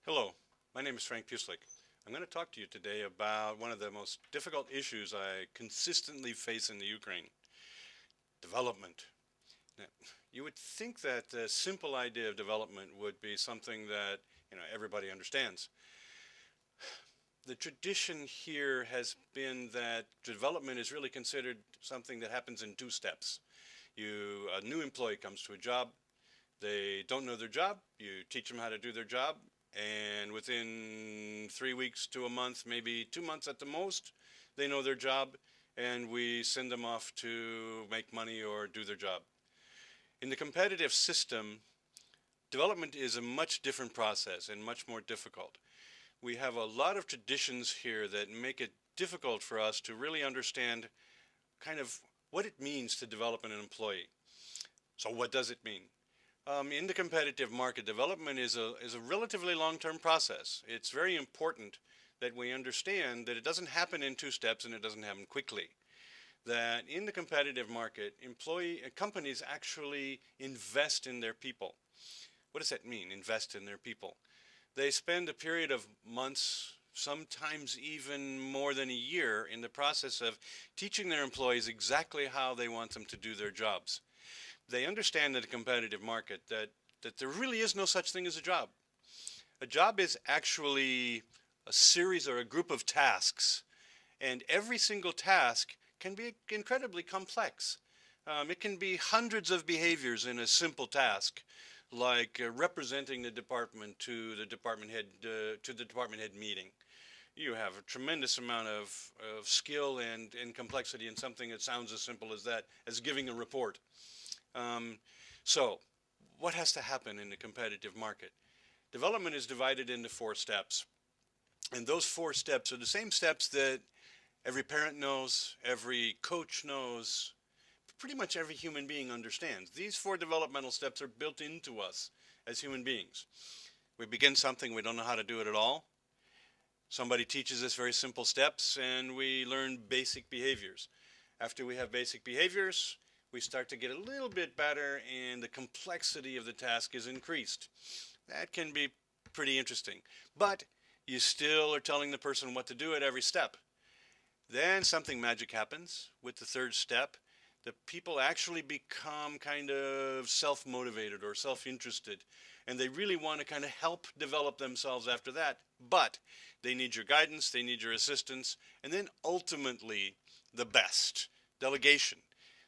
Hello, my name is Fränk Pьюселик. I'm going to talk to you today about one of the most difficult issues I consistently face in the Ukraine: development. Now, you would think that the simple idea of development would be something that everybody understands. The tradition here has been that development is really considered something that happens in two steps. A new employee comes to a job, they don't know their job, you teach them how to do their job, and within 3 weeks to a month, maybe 2 months at the most, they know their job, and we send them off to make money or do their job. In the competitive system, development is a much different process and much more difficult. We have a lot of traditions here that make it difficult for us to really understand kind of what it means to develop an employee. So what does it mean? In the competitive market, development is a relatively long-term process. It's very important that we understand that it doesn't happen in two steps and it doesn't happen quickly. That in the competitive market, companies actually invest in their people. What does that mean, invest in their people? They spend a period of months, sometimes even more than a year, in the process of teaching their employees exactly how they want them to do their jobs. They understand in the competitive market that there really is no such thing as a job. A job is actually a series or a group of tasks, and every single task can be incredibly complex. It can be hundreds of behaviors in a simple task, like representing the department to the department head meeting. You have a tremendous amount of skill and complexity in something that sounds as simple as that, as giving a report. So what has to happen in the competitive market? Development is divided into 4 steps. And those 4 steps are the same steps that every parent knows, every coach knows, pretty much every human being understands. These 4 developmental steps are built into us as human beings. We begin something, we don't know how to do it at all. Somebody teaches us very simple steps and we learn basic behaviors. After we have basic behaviors, we start to get a little bit better and the complexity of the task is increased. That can be pretty interesting. But you still are telling the person what to do at every step. Then something magic happens with the 3rd step. The people actually become kind of self-motivated or self-interested, and they really want to kind of help develop themselves after that. But they need your guidance, they need your assistance, and then ultimately the best, delegation.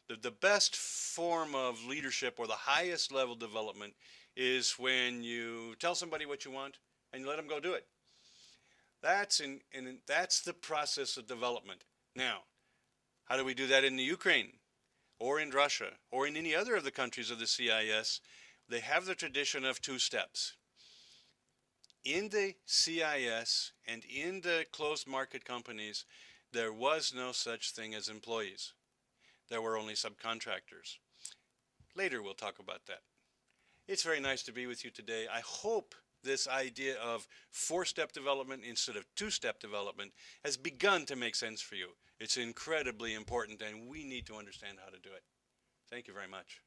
The best form of leadership or the highest level development is when you tell somebody what you want and you let them go do it. That's the process of development. Now, how do we do that in the Ukraine or in Russia or in any other of the countries of the CIS? They have the tradition of 2 steps. In the CIS and in the closed market companies, there was no such thing as employees. There were only subcontractors. Later we'll talk about that. It's very nice to be with you today. I hope this idea of 4-step development instead of 2-step development has begun to make sense for you. It's incredibly important and we need to understand how to do it. Thank you very much.